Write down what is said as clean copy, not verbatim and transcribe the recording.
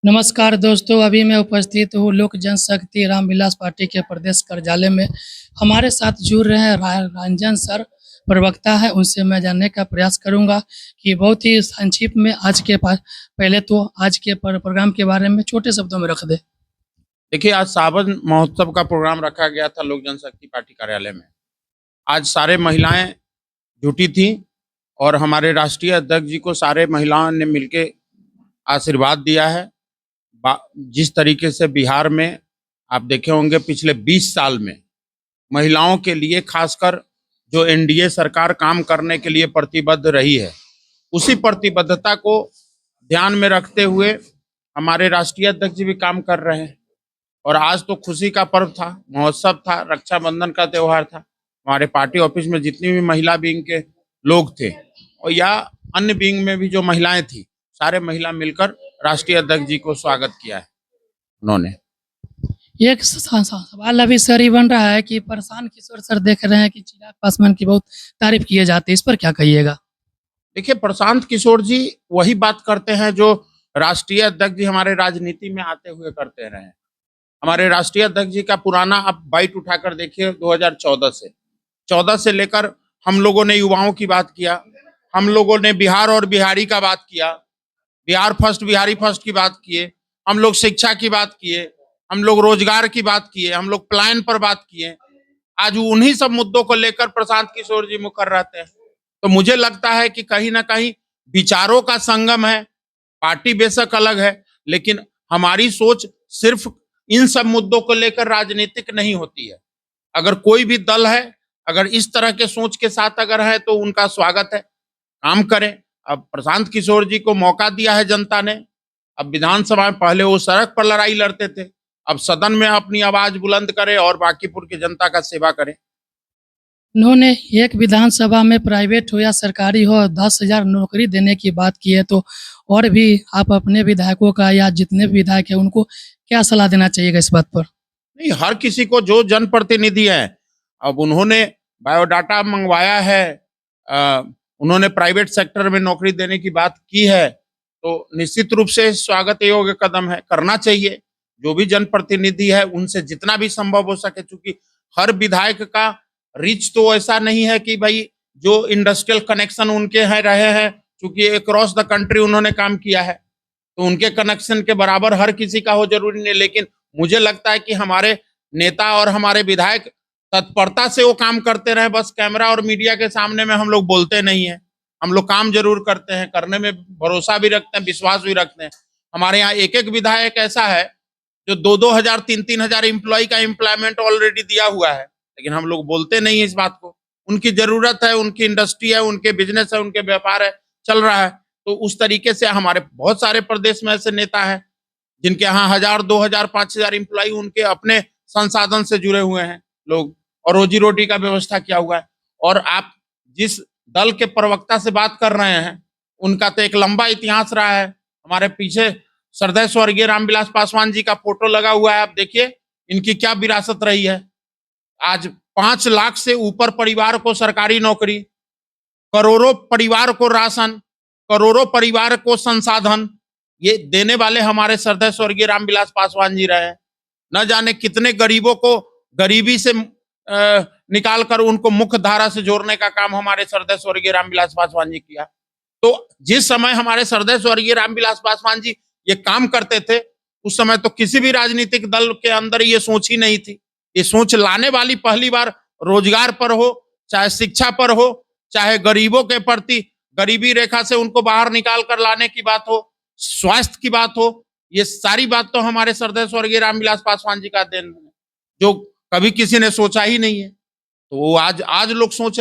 नमस्कार दोस्तों, अभी मैं उपस्थित हूँ लोक जनशक्ति रामविलास पार्टी के प्रदेश कार्यालय में। हमारे साथ जुड़ रहे हैं रंजन सर, प्रवक्ता है, उनसे मैं जानने का प्रयास करूँगा कि बहुत ही संक्षिप्त में पहले तो आज के प्रोग्राम के बारे में छोटे शब्दों में रख दें। देखिए, आज सावन महोत्सव का प्रोग्राम रखा गया था लोक जनशक्ति पार्टी कार्यालय में। आज सारे महिलाएं जुटी थी और हमारे राष्ट्रीय अध्यक्ष जी को सारे महिलाओं ने मिलके आशीर्वाद दिया है। जिस तरीके से बिहार में आप देखे होंगे पिछले 20 साल में महिलाओं के लिए खासकर जो एनडीए सरकार काम करने के लिए प्रतिबद्ध रही है, उसी प्रतिबद्धता को ध्यान में रखते हुए हमारे राष्ट्रीय अध्यक्ष जी भी काम कर रहे हैं। और आज तो खुशी का पर्व था, महोत्सव था, रक्षाबंधन का त्योहार था। हमारे पार्टी ऑफिस में जितनी भी महिला विंग के लोग थे और या अन्य विंग में भी जो महिलाएं थी, सारे महिला मिलकर राष्ट्रीय अध्यक्ष जी को स्वागत किया है उन्होंने। एक सवाल अभी सर ये बन रहा है कि प्रशांत किशोर सर देख रहे हैं कि चिराग पासवान की बहुत तारीफ किए जाती है, इस पर क्या कहिएगा? देखिए, प्रशांत किशोर जी वही बात करते हैं जो राष्ट्रीय अध्यक्ष जी हमारे राजनीति में आते हुए करते रहे हैं। हमारे राष्ट्रीय अध्यक्ष जी का पुराना आप बाइट उठाकर देखिए, 2014 से लेकर हम लोगों ने युवाओं की बात किया, हम लोगों ने बिहार और बिहारी का बात किया, बिहार फर्स्ट बिहारी फर्स्ट की बात किए, हम लोग शिक्षा की बात किए, हम लोग रोजगार की बात किए, हम लोग प्लान पर बात किए। आज उन्हीं सब मुद्दों को लेकर प्रशांत किशोर जी मुकर रहते हैं। तो मुझे लगता है कि कहीं ना कहीं विचारों का संगम है। पार्टी बेशक अलग है, लेकिन हमारी सोच सिर्फ इन सब मुद्दों को लेकर राजनीतिक नहीं होती है। अगर कोई भी दल है, अगर इस तरह के सोच के साथ अगर है तो उनका स्वागत है, काम करें। अब प्रशांत किशोर जी को मौका दिया है जनता ने। अब विधानसभा में पहले वो सड़क पर लड़ाई लड़ते थे, अब सदन में अपनी आवाज बुलंद करें और बाकीपुर की जनता का सेवा करें। उन्होंने एक विधानसभा में प्राइवेट हो या सरकारी हो 10,000 नौकरी देने की बात की है, तो और भी आप अपने विधायकों का या जितने भी विधायक हैं उनको क्या सलाह देना चाहिएगा इस बात पर? नहीं, हर किसी को जो जनप्रतिनिधि है, अब उन्होंने बायोडाटा मंगवाया है, उन्होंने प्राइवेट सेक्टर में नौकरी देने की बात की है, तो निश्चित रूप से स्वागत योग्य कदम है, करना चाहिए। जो भी जनप्रतिनिधि है उनसे जितना भी संभव हो सके, क्योंकि हर विधायक का रिच तो ऐसा नहीं है कि भाई जो इंडस्ट्रियल कनेक्शन उनके हैं रहे हैं, क्योंकि अक्रॉस द कंट्री उन्होंने काम किया है, तो उनके कनेक्शन के बराबर हर किसी का हो जरूरी नहीं। लेकिन मुझे लगता है कि हमारे नेता और हमारे विधायक तत्परता से वो काम करते रहे, बस कैमरा और मीडिया के सामने में हम लोग बोलते नहीं है, हम लोग काम जरूर करते हैं, करने में भरोसा भी रखते हैं, विश्वास भी रखते हैं। हमारे यहाँ एक एक विधायक ऐसा है जो 2-2 हजार 3-3 हजार एम्प्लॉय का एम्प्लॉयमेंट ऑलरेडी दिया हुआ है, लेकिन हम लोग बोलते नहीं है इस बात को। उनकी जरूरत है, उनकी इंडस्ट्री है, उनके बिजनेस है, उनके व्यापार है, चल रहा है। तो उस तरीके से हमारे बहुत सारे प्रदेश में ऐसे नेता हैं जिनके यहाँ 1,000, 2,000, 5,000 एम्प्लॉय उनके अपने संसाधन से जुड़े हुए हैं लोग, और रोजी रोटी का व्यवस्था किया हुआ है। और आप जिस दल के प्रवक्ता से बात कर रहे हैं, उनका तो एक लंबा इतिहास रहा है। हमारे पीछे श्रद्धेय स्वर्गीय रामविलास पासवान जी का फोटो लगा हुआ है, आप देखिए इनकी क्या विरासत रही है। आज 5 लाख से ऊपर परिवार को सरकारी नौकरी, करोड़ों परिवार को राशन, करोड़ों परिवार को संसाधन, ये देने वाले हमारे श्रद्धेय स्वर्गीय रामविलास पासवान जी रहे हैं। न जाने कितने गरीबों को गरीबी से निकाल कर उनको मुख्य धारा से जोड़ने का काम हमारे श्रद्धेय स्वर्गीय रामविलास पासवान जी किया। तो जिस समय हमारे श्रद्धेय स्वर्गीय रामविलास पासवान जी ये काम करते थे, उस समय तो किसी भी राजनीतिक दल के अंदर ये सोच ही नहीं थी। ये सोच लाने वाली पहली बार रोजगार पर हो, चाहे शिक्षा पर हो, चाहे गरीबों के प्रति गरीबी रेखा से उनको बाहर निकाल कर लाने की बात हो, स्वास्थ्य की बात हो, ये सारी बात तो हमारे श्रद्धेय स्वर्गीय रामविलास पासवान जी का देन है, जो कभी किसी ने सोचा ही नहीं है। तो वो आज लोग सोच